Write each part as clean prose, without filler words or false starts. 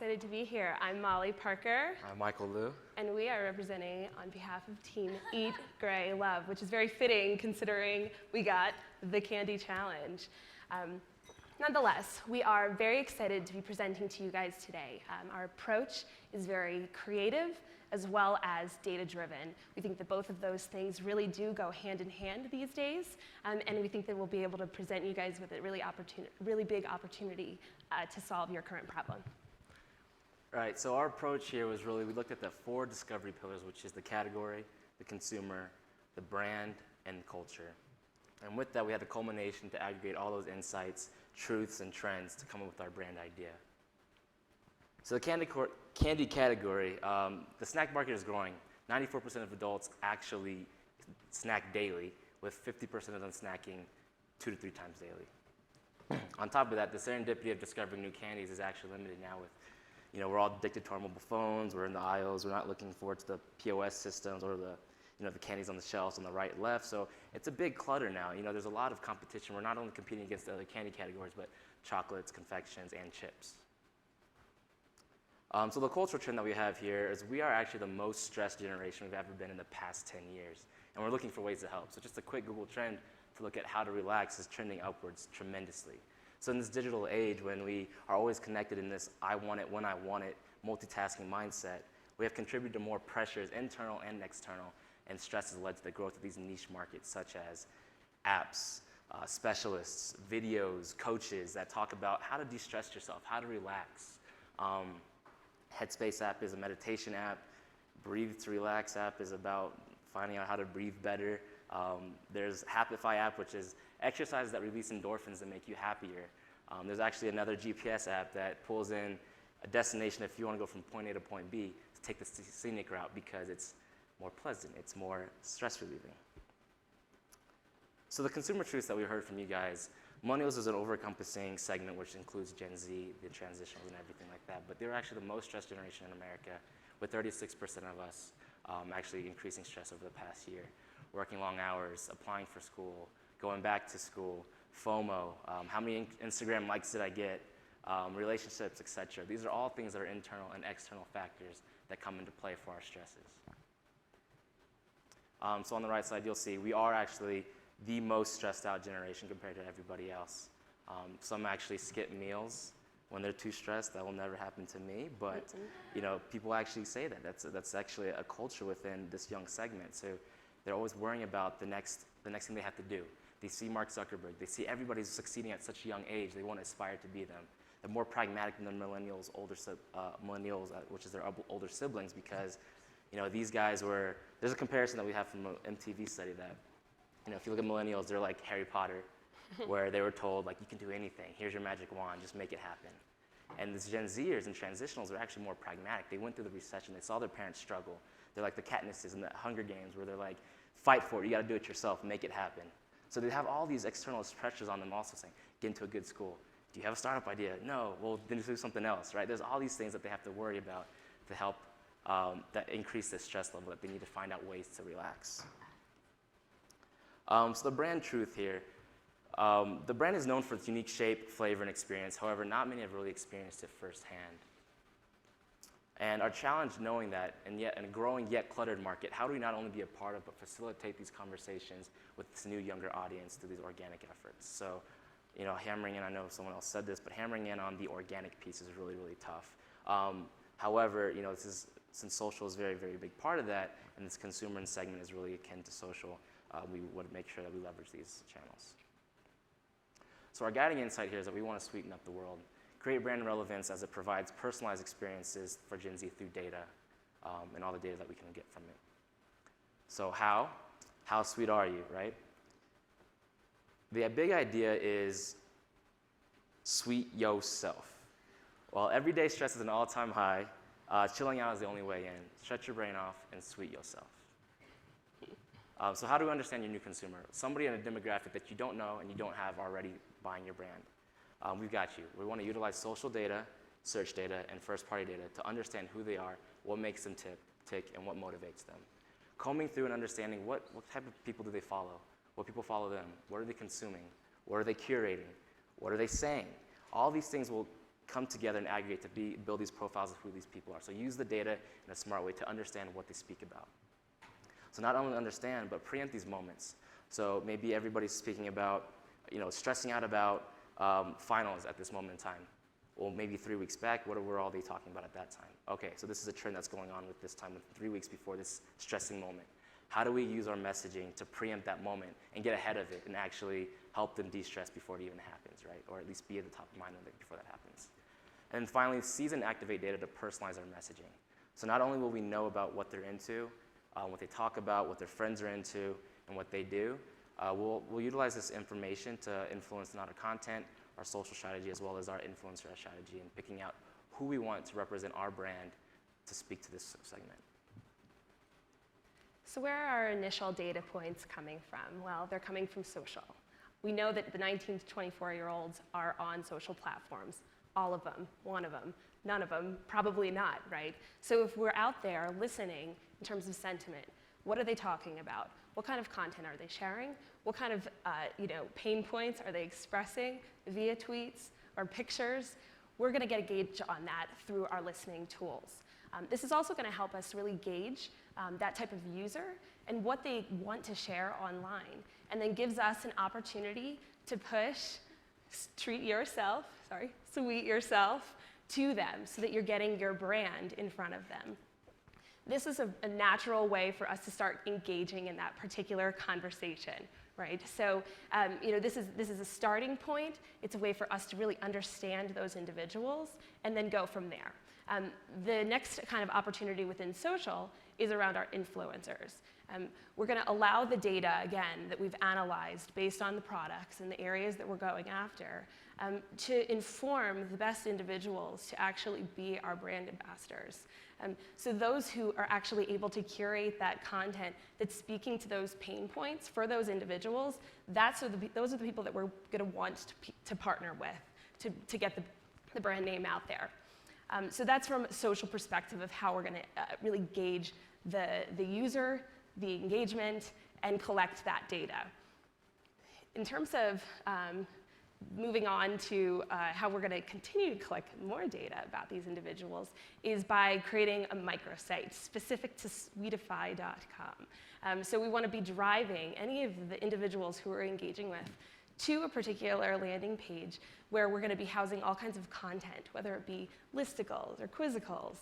excited to be here. I'm Molly Parker. I'm Michael Liu. And we are representing on behalf of Team Eat, Gray, Love, which is very fitting considering we got the Candy Challenge. Nonetheless, we are very excited to be presenting to you guys today. Our approach is very creative as well as data-driven. We think that both of those things really do go hand in hand these days, and we think that we'll be able to present you guys with a really big opportunity to solve your current problem. Right, so our approach here was really, we looked at the 4 discovery pillars, which is the category, the consumer, the brand, and culture. And with that, we had the culmination to aggregate all those insights, truths, and trends to come up with our brand idea. So the candy category, the snack market is growing. 94% of adults actually snack daily, with 50% of them snacking 2 to 3 times daily. On top of that, the serendipity of discovering new candies is actually limited now with, we're all addicted to our mobile phones, we're in the aisles, we're not looking forward to the POS systems or the candies on the shelves on the right and left. So it's a big clutter now. There's a lot of competition. We're not only competing against the other candy categories, but chocolates, confections, and chips. So the cultural trend that we have here is we are actually the most stressed generation we've ever been in the past 10 years. And we're looking for ways to help. So just a quick Google trend to look at how to relax is trending upwards tremendously. So in this digital age, when we are always connected in this I want it when I want it multitasking mindset, we have contributed to more pressures, internal and external, and stress has led to the growth of these niche markets such as apps, specialists, videos, coaches that talk about how to de-stress yourself, how to relax. Headspace app is a meditation app. Breathe to Relax app is about finding out how to breathe better. There's Happify app, which is exercises that release endorphins that make you happier. There's actually another GPS app that pulls in a destination if you want to go from point A to point B to take the scenic route because it's more pleasant, it's more stress relieving. So the consumer truths that we heard from you guys, millennials is an over-encompassing segment which includes Gen Z, the transitionals, and everything like that, but they're actually the most stressed generation in America, with 36% of us actually increasing stress over the past year. Working long hours, applying for school, going back to school, FOMO, how many Instagram likes did I get, relationships, etc. These are all things that are internal and external factors that come into play for our stresses. So on the right side, you'll see we are actually the most stressed out generation compared to everybody else. Some actually skip meals when they're too stressed. That will never happen to me, but people actually say that. That's actually a culture within this young segment. So they're always worrying about the next thing they have to do. They see Mark Zuckerberg. They see everybody's succeeding at such a young age. They want to aspire to be them. They're more pragmatic than the millennials, which is their older siblings, because these guys were. There's a comparison that we have from an MTV study that if you look at millennials, they're like Harry Potter, where they were told like you can do anything. Here's your magic wand. Just make it happen. And these Gen Zers and transitionals are actually more pragmatic. They went through the recession. They saw their parents struggle. They're like the Katnisses in the Hunger Games, where they're like, fight for it. You got to do it yourself. Make it happen. So they have all these external pressures on them also saying, get into a good school. Do you have a startup idea? No. Well, then do something else, right? There's all these things that they have to worry about to help that increase the stress level that they need to find out ways to relax. So the brand truth here. The brand is known for its unique shape, flavor, and experience. However, not many have really experienced it firsthand. And our challenge, knowing that, in a growing yet cluttered market, how do we not only be a part of, but facilitate these conversations with this new younger audience through these organic efforts? So, hammering in, I know someone else said this, but hammering in on the organic piece is really, really tough. However, since social is a very, very big part of that, and this consumer segment is really akin to social, we want to make sure that we leverage these channels. So our guiding insight here is that we want to sweeten up the world. Create brand relevance as it provides personalized experiences for Gen Z through data and all the data that we can get from it. So how sweet are you, right? The big idea is sweet yourself. While everyday stress is an all-time high, chilling out is the only way in. Stretch your brain off and sweet yourself. So how do we understand your new consumer? Somebody in a demographic that you don't know and you don't have already buying your brand. We've got you. We want to utilize social data, search data, and first-party data to understand who they are, what makes them tick, and what motivates them. Combing through and understanding what type of people do they follow, what people follow them, what are they consuming, what are they curating, what are they saying. All these things will come together and aggregate to build these profiles of who these people are. So use the data in a smart way to understand what they speak about. So not only understand, but preempt these moments. So maybe everybody's speaking about, stressing out about finals at this moment in time. Well, maybe 3 weeks back, what were all they talking about at that time? Okay, so this is a trend that's going on with this time, with 3 weeks before this stressing moment. How do we use our messaging to preempt that moment and get ahead of it and actually help them de-stress before it even happens, right? Or at least be at the top of mind before that happens. And finally, seize and activate data to personalize our messaging. So not only will we know about what they're into, what they talk about, what their friends are into, and what they do, we'll utilize this information to influence not our content, our social strategy, as well as our influencer strategy, and picking out who we want to represent our brand to speak to this segment. So where are our initial data points coming from? Well, they're coming from social. We know that the 19 to 24-year-olds are on social platforms. All of them, one of them, none of them, probably not, right? So if we're out there listening in terms of sentiment, what are they talking about? What kind of content are they sharing? What kind of pain points are they expressing via tweets or pictures? We're going to get a gauge on that through our listening tools. This is also going to help us really gauge that type of user and what they want to share online, and then gives us an opportunity to push sweet yourself to them so that you're getting your brand in front of them. This is a natural way for us to start engaging in that particular conversation, right? So, this is a starting point. It's a way for us to really understand those individuals and then go from there. The next kind of opportunity within social is around our influencers. We're going to allow the data, again, that we've analyzed based on the products and the areas that we're going after to inform the best individuals to actually be our brand ambassadors. So those who are actually able to curate that content that's speaking to those pain points for those individuals, those are the people that we're going to want to partner with to get the brand name out there. So that's from a social perspective of how we're going to really gauge the user, the engagement, and collect that data. In terms of moving on to how we're going to continue to collect more data about these individuals is by creating a microsite specific to sweetify.com. So we want to be driving any of the individuals who we're engaging with to a particular landing page where we're going to be housing all kinds of content, whether it be listicles or quizzicals,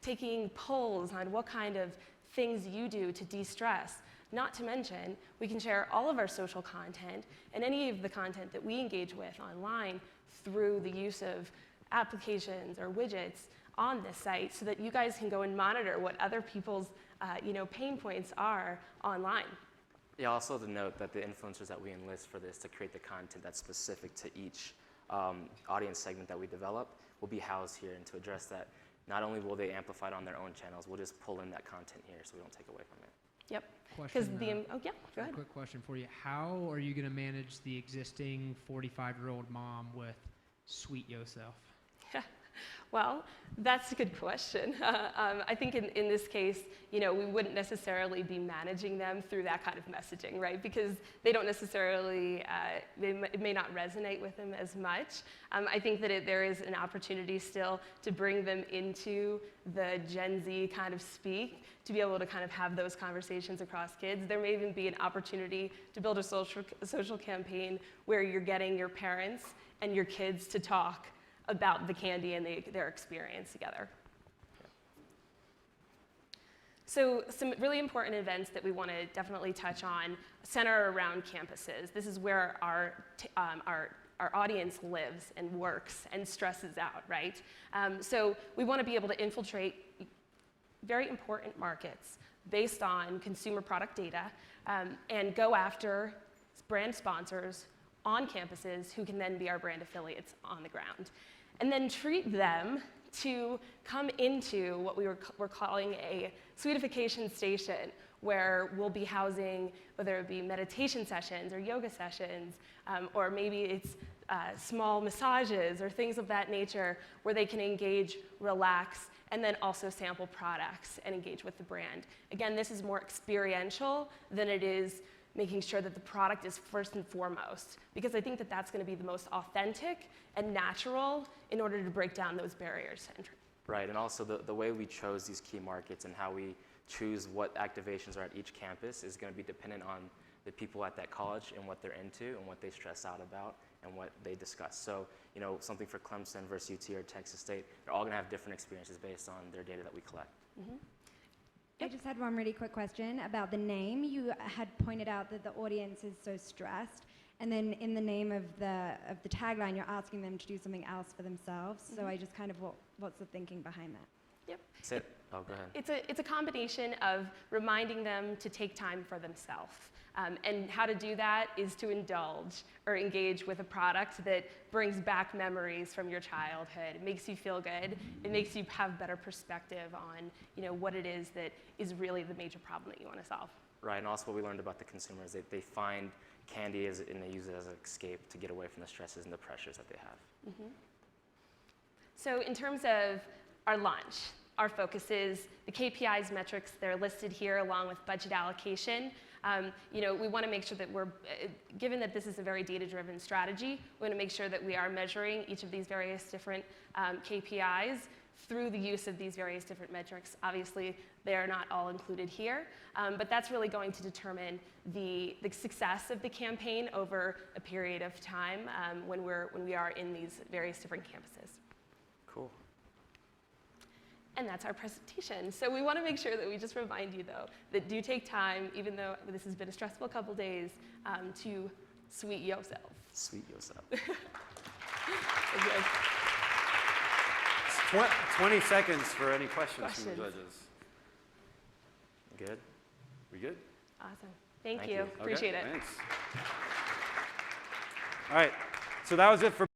taking polls on what kind of things you do to de-stress. Not to mention, we can share all of our social content and any of the content that we engage with online through the use of applications or widgets on this site so that you guys can go and monitor what other people's pain points are online. Yeah, also to note that the influencers that we enlist for this to create the content that's specific to each audience segment that we develop will be housed here, and to address that, not only will they amplify it on their own channels, we'll just pull in that content here so we don't take away from it. Yep. Question, go ahead. Quick question for you. How are you going to manage the existing 45-year-old mom with Sweet Yourself? Well, that's a good question. I think in this case, we wouldn't necessarily be managing them through that kind of messaging, right? Because they don't necessarily, it may not resonate with them as much. I think that there is an opportunity still to bring them into the Gen Z kind of speak, to be able to kind of have those conversations across kids. There may even be an opportunity to build a social campaign where you're getting your parents and your kids to talk about the candy and their experience together. So some really important events that we want to definitely touch on center around campuses. This is where our audience lives and works and stresses out, right? So we want to be able to infiltrate very important markets based on consumer product data and go after brand sponsors on campuses who can then be our brand affiliates on the ground. And then treat them to come into what we're calling a sweetification station, where we'll be housing, whether it be meditation sessions or yoga sessions, or maybe it's small massages or things of that nature, where they can engage, relax, and then also sample products and engage with the brand. Again, this is more experiential than it is making sure that the product is first and foremost, because I think that that's going to be the most authentic and natural in order to break down those barriers to entry. Right, and also the way we chose these key markets and how we choose what activations are at each campus is going to be dependent on the people at that college and what they're into and what they stress out about and what they discuss. So, you know, something for Clemson versus UT or Texas State, they're all going to have different experiences based on their data that we collect. Mm-hmm. I just had one really quick question about the name. You had pointed out that the audience is so stressed, and then in the name of the tagline, you're asking them to do something else for themselves. Mm-hmm. So I just kind of, what's the thinking behind that? Yep. Sit. Oh, go ahead. It's a combination of reminding them to take time for themselves. And how to do that is to indulge or engage with a product that brings back memories from your childhood. It makes you feel good. It makes you have better perspective on, you know, what it is that is really the major problem that you want to solve. Right, and also what we learned about the consumers, they find candy and they use it as an escape to get away from the stresses and the pressures that they have. Mm-hmm. So in terms of our launch, our focus is the KPIs metrics. They're listed here along with budget allocation. You know, we want to make sure that we're, given that this is a very data-driven strategy, we want to make sure that we are measuring each of these various different KPIs through the use of these various different metrics. Obviously, they are not all included here, but that's really going to determine the success of the campaign over a period of time when we are in these various different campuses. Cool. And that's our presentation. So we want to make sure that we just remind you, though, that do take time, even though this has been a stressful couple days, to sweet yourself. Sweet yourself. It's 20 seconds for any questions from the judges. Good? We good? Awesome. Thank Thank you. you. Appreciate it. Thanks. All right, so that was it for